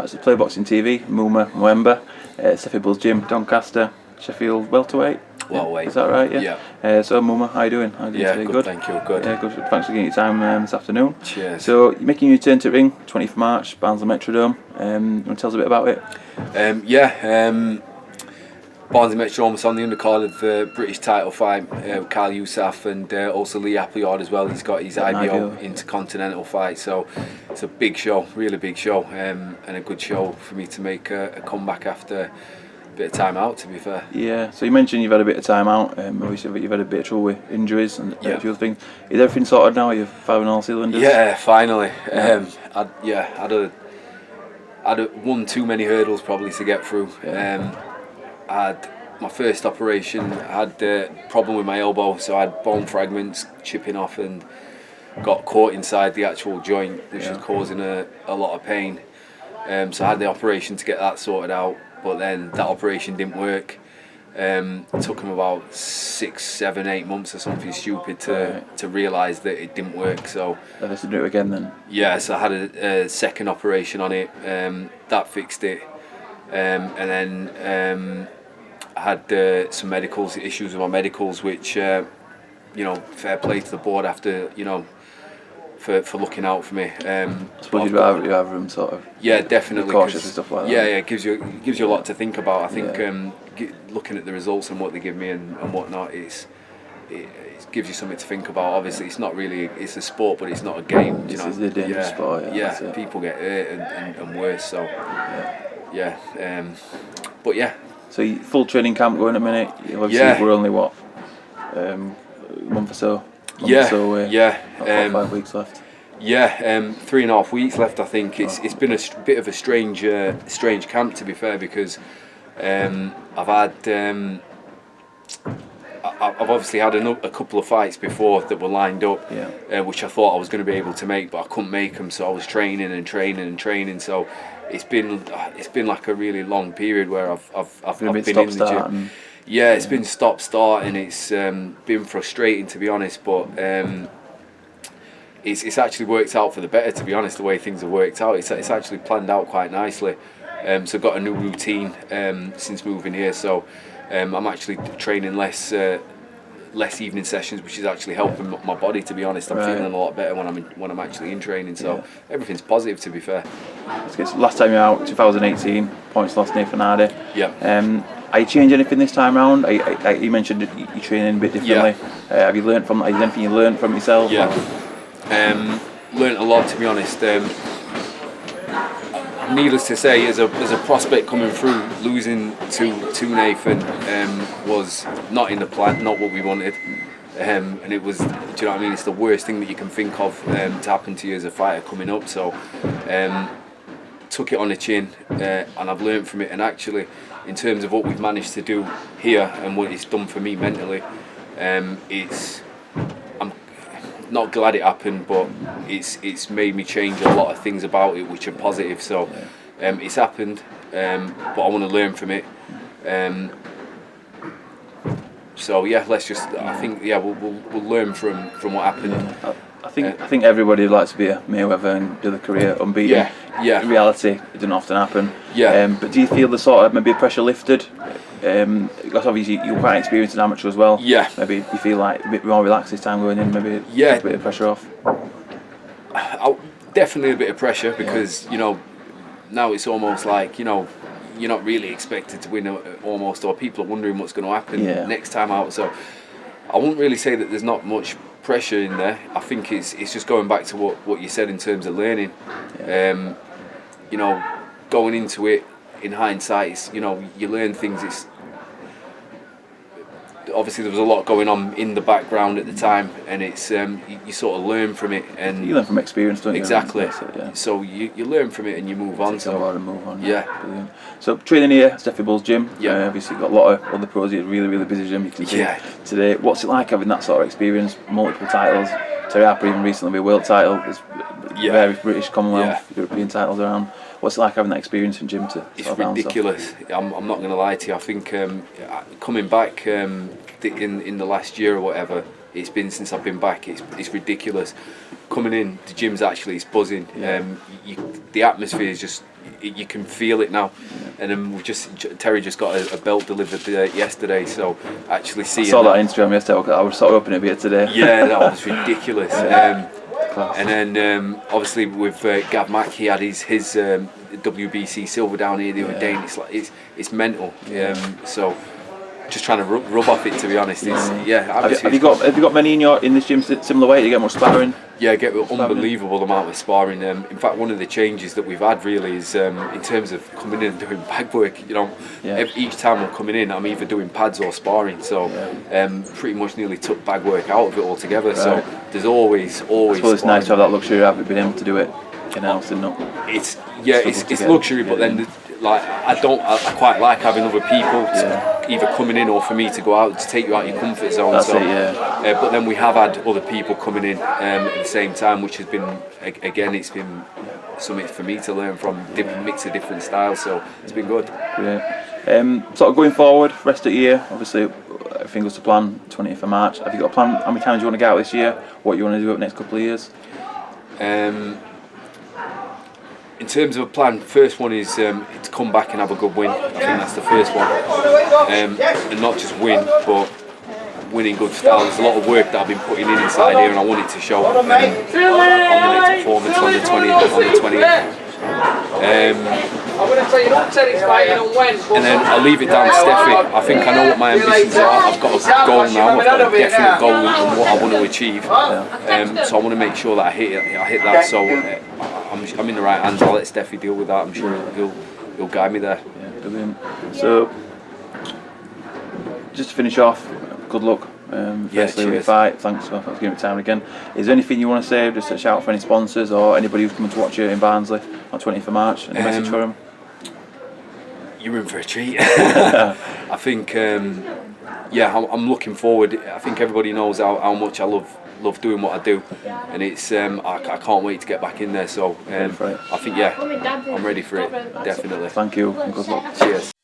It's a Play Boxing TV, Muma Mweemba, Stefy Bull's Gym, Doncaster, Sheffield Welterweight. Welterweight. Is that right? Yeah. So Muma, how you doing? How you doing today? Good, thank you. Good. Yeah, good. Thanks for giving your time this afternoon. Cheers. So you're making your return to ring, 20th March, Barnsley Metrodome. You want to tell us a bit about it? Barnsley Metrodome was on the undercard of the British title fight with Yousaf and also Appleyard as well. He's got his IBO Intercontinental fight, so it's a big show, really big show, and a good show for me to make a comeback after a bit of time out, to be fair. Yeah, so you mentioned you've had a bit of time out, obviously you've had a bit of trouble with injuries and a few other things. Is everything sorted now? Are you firing all cylinders? Yeah, finally. I'd won too many hurdles probably to get through. I had my first operation, I had a problem with my elbow, so I had bone fragments chipping off and got caught inside the actual joint, which was causing a lot of pain. So I had the operation to get that sorted out, but then that operation didn't work. It took him about 6, 7, 8 months or something stupid to realise that it didn't work. So I have to do it again then? Yeah, so I had a second operation on it, that fixed it, and then I had some issues with my medicals, which fair play to the board after for looking out for me. I suppose you'd rather them sort of definitely cautious and stuff like that. Yeah, it gives you a lot to think about. I think looking at the results and what they give me and whatnot, it gives you something to think about. Obviously, it's not really, it's a sport, but it's not a game. This is a dangerous sport. Yeah, people get hurt and worse. So but yeah. So full training camp going at the minute. Obviously, we're only what a month or so. About 5 weeks left. 3.5 weeks left. I think it's been a bit of a strange camp, to be fair, because I've obviously had a couple of fights before that were lined up, which I thought I was going to be able to make, but I couldn't make them. So I was training. So it's been like a really long period where I've been in the gym. It's been stop-start, and it's been frustrating, to be honest. But it's actually worked out for the better, to be honest. The way things have worked out, it's actually planned out quite nicely. So I've got a new routine since moving here. So I'm actually training less evening sessions, which is actually helping my body, to be honest. I'm feeling a lot better when I'm actually in training. So everything's positive, to be fair. Last time you were out, 2018, points lost Nathan Hardy. Yeah. Are you changing anything this time round? You mentioned you're training a bit differently. Have you learned from? Is there anything you learned from yourself? Yeah. Learned a lot, to be honest. Needless to say, as a prospect coming through, losing to Nathan was not in the plan, not what we wanted. And it was, do you know what I mean? It's the worst thing that you can think of to happen to you as a fighter coming up. So took it on the chin, and I've learned from it. And actually, in terms of what we've managed to do here and what it's done for me mentally, I'm not glad it happened, but it's made me change a lot of things about it, which are positive. So it's happened, but I want to learn from it. So I think we'll learn from what happened. I think everybody would like to be a Mayweather and do the career unbeaten. In reality, it doesn't often happen. But do you feel the sort of maybe pressure lifted? Because obviously you're quite experienced in amateur as well. Maybe you feel like a bit more relaxed this time going in. Maybe a bit of pressure off. Definitely a bit of pressure, because now it's almost like you're not really expected to win almost, or people are wondering what's going to happen next time out. So I wouldn't really say that there's not much pressure in there. I think it's just going back to what you said in terms of learning. Going into it in hindsight, it's, you learn things. It's obviously there was a lot going on in the background at the time, and it's you sort of learn from it, and you learn from experience, don't you? Exactly. So you learn from it and you move on. Brilliant. So training here, Stefy Bull's Gym. Obviously you've got a lot of other pros here, really busy gym. You can see today. What's it like having that sort of experience? Multiple titles. Terry Harper even recently with a world title. There's various British, Commonwealth, European titles around. What's it like having that experience in gym to? It's ridiculous. I'm not going to lie to you. I think coming back in the last year or whatever, it's been since I've been back. It's ridiculous. Coming in, the gym's actually, it's buzzing. The atmosphere is just, you can feel it now. And then Terry just got a belt delivered yesterday, so actually seeing I saw that Instagram yesterday. I was sort of hoping it'd be it today. Yeah, that was ridiculous. And then obviously with Gav Mack, he had his WBC silver down here the other day, and it's like it's mental. So just trying to rub off it, to be honest. Have you got many in this gym similar weight? You get more sparring? Yeah, I get an unbelievable amount of sparring. In fact, one of the changes that we've had really is in terms of coming in and doing bag work. Each time I'm coming in, I'm either doing pads or sparring. So pretty much nearly took bag work out of it altogether. Right. So there's always. Well, it's nice to have that luxury of being able to do it in-house and not. It's luxury, but then. I quite like having other people either coming in or for me to go out to take you out of your comfort zone. But then we have had other people coming in at the same time, which has been, again, it's been something for me to learn from, mix of different styles, so it's been good. Sort of going forward, rest of the year, obviously everything goes to plan, 20th of March. Have you got a plan how many times you want to get out this year, what you want to do over the next couple of years? In terms of a plan, first one is to come back and have a good win. I think that's the first one. And not just win, but win in good style. There's a lot of work that I've been putting in inside here, and I want it to show on the next performance on the 20th. And then I'll leave it down to Stefy. I think I know what my ambitions are. I've got a goal now. I've got a definite goal and what I want to achieve. So I want to make sure that I hit that. So I'm in the right hands. I'll let Stefy deal with that. I'm sure he'll guide me there. Yeah, brilliant. So just to finish off, good luck. Firstly with the fight. Thanks for giving me time again. Is there anything you want to say? Just a shout out for any sponsors or anybody who's coming to watch you in Barnsley on 20th of March? Any message for them? You're in for a treat. I think, I'm looking forward. I think everybody knows how much I love doing what I do, and it's I can't wait to get back in there. So I think I'm ready for it, definitely. Thank you and good luck. Cheers.